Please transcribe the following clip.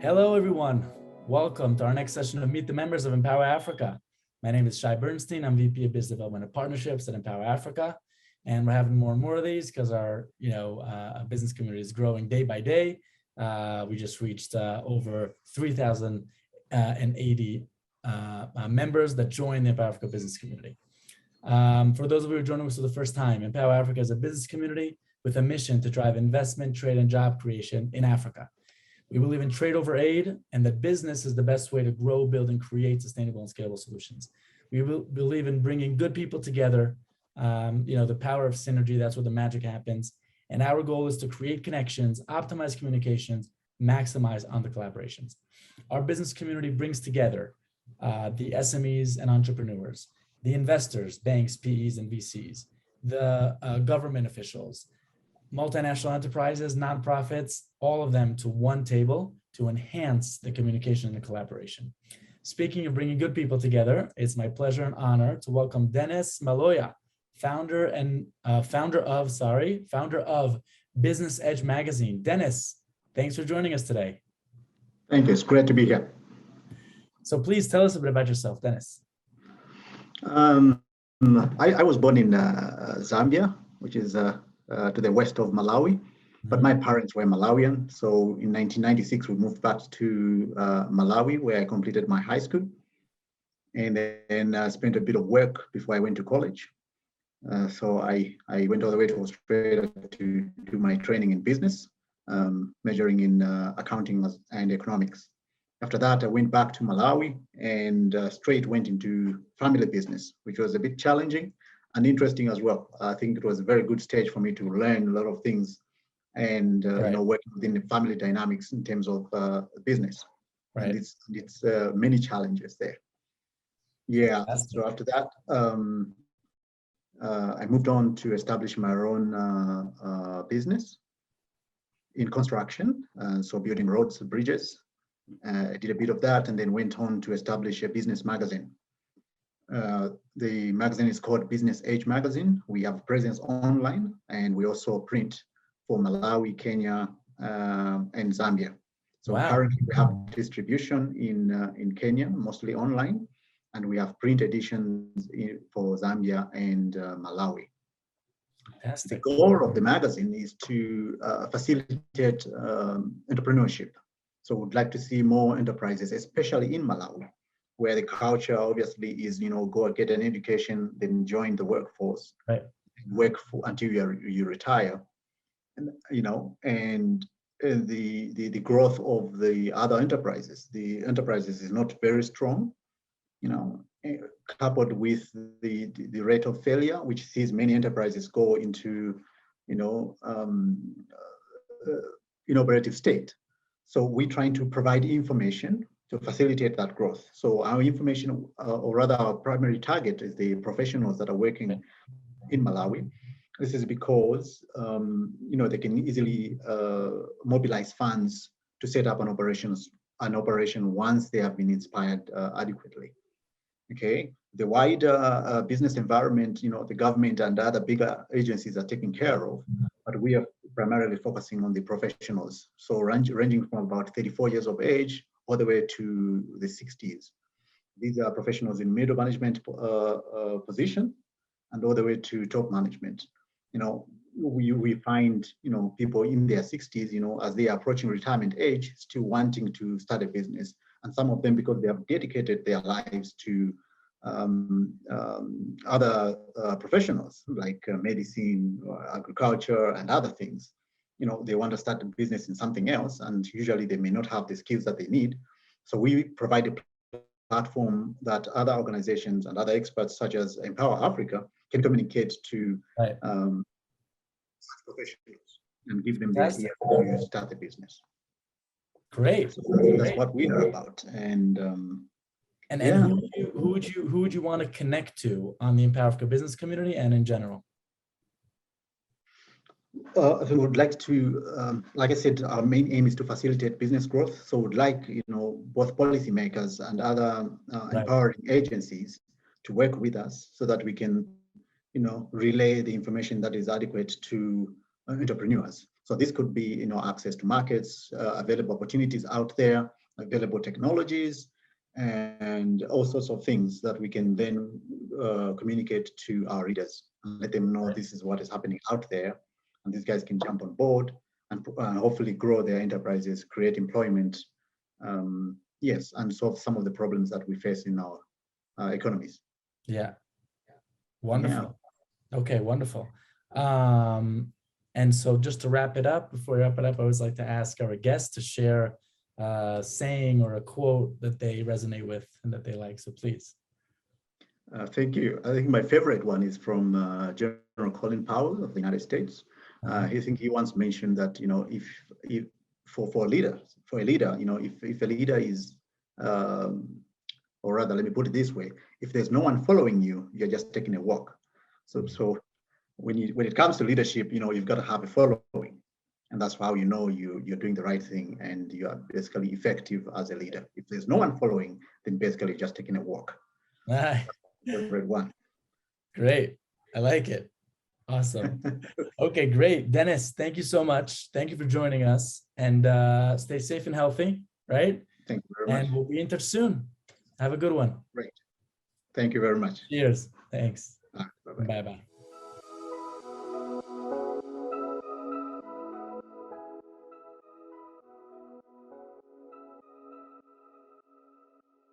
Hello, everyone. Welcome to our next session of Meet the Members of Empower Africa. My name is Shai Bernstein. I'm VP of Business Development and Partnerships at Empower Africa. And we're having more and more of these because our business community is growing day by day. We just reached over 3,080 members that join the Empower Africa business community. For those of you who are joining us for the first time, Empower Africa is a business community with a mission to drive investment, trade, and job creation in Africa. We believe in trade over aid and that business is the best way to grow, build, and create sustainable and scalable solutions. We believe in bringing good people together, the power of synergy, that's where the magic happens. And our goal is to create connections, optimize communications, maximize on the collaborations. Our business community brings together the SMEs and entrepreneurs, the investors, banks, PEs, and VCs, the government officials, multinational enterprises, nonprofits, all of them to one table to enhance the communication and the collaboration. Speaking of bringing good people together, it's my pleasure and honor to welcome Dennis Maloya, founder of Business Edge Magazine. Dennis, thanks for joining us today. Thank you. It's great to be here. So please tell us a bit about yourself, Dennis. I was born in Zambia, which is to the west of Malawi, but my parents were Malawian. So in 1996, we moved back to Malawi, where I completed my high school, and then spent a bit of work before I went to college. So I went all the way to Australia to do my training in business, majoring in accounting and economics. After that, I went back to Malawi and straight went into family business, which was a bit challenging and interesting as well. I think it was a very good stage for me to learn a lot of things and working within the family dynamics in terms of business. Right. And it's many challenges there. Yeah. So after that, I moved on to establish my own business in construction, so building roads, bridges. I did a bit of that and then went on to establish a business magazine. The magazine is called Business Edge Magazine. We have presence online and we also print for Malawi, Kenya, and Zambia. So currently we have distribution in Kenya, mostly online, and we have print editions for Zambia and Malawi. Fantastic. The goal of the magazine is to facilitate entrepreneurship. So we'd like to see more enterprises, especially in Malawi, where the culture obviously is, go get an education, then join the workforce, right. Work until you retire, and the growth of the other enterprises. The enterprises is not very strong, coupled with the rate of failure, which sees many enterprises go into, inoperative state. So we're trying to provide information to facilitate that growth. So our information, or rather our primary target is the professionals that are working in Malawi. This is because, they can easily mobilize funds to set up an operation once they have been inspired adequately. Okay, the wider business environment, the government and other bigger agencies are taking care of, but we are primarily focusing on the professionals. So ranging from about 34 years of age all the way to the 60s. These are professionals in middle management position and all the way to top management. We find, people in their 60s, as they are approaching retirement age, still wanting to start a business. And some of them, because they have dedicated their lives to other professionals like medicine, or agriculture, and other things, they want to start a business in something else, and usually they may not have the skills that they need. So we provide a platform that other organizations and other experts, such as Empower Africa, can communicate to professionals and give them the idea to start a business. Great. So that's what we are about. And who would you want to connect to on the Empower Africa business community and in general? We would like to, like I said, our main aim is to facilitate business growth. So we'd like, both policymakers and other empowering agencies to work with us so that we can, relay the information that is adequate to entrepreneurs. So this could be, access to markets, available opportunities out there, available technologies, and all sorts of things that we can then communicate to our readers and let them know this is what is happening out there. And these guys can jump on board and hopefully grow their enterprises, create employment, yes, and solve some of the problems that we face in our economies. Yeah. Wonderful. Yeah. Okay, wonderful. And so just to wrap it up, before we wrap it up, I always like to ask our guests to share a saying or a quote that they resonate with and that they like. So please. Thank you. I think my favorite one is from General Colin Powell of the United States. I think he once mentioned that, if for a leader, if a leader is, or rather, let me put it this way: if there's no one following you, you're just taking a walk. So when it comes to leadership, you've got to have a following, and that's how you're doing the right thing and you are basically effective as a leader. If there's no one following, then basically just taking a walk. Favorite one. Great, I like it. Awesome. Okay, great, Dennis. Thank you so much. Thank you for joining us, and stay safe and healthy. Right. Thank you very much. And we'll be in touch soon. Have a good one. Great. Thank you very much. Cheers. Thanks. Bye-bye. Bye-bye.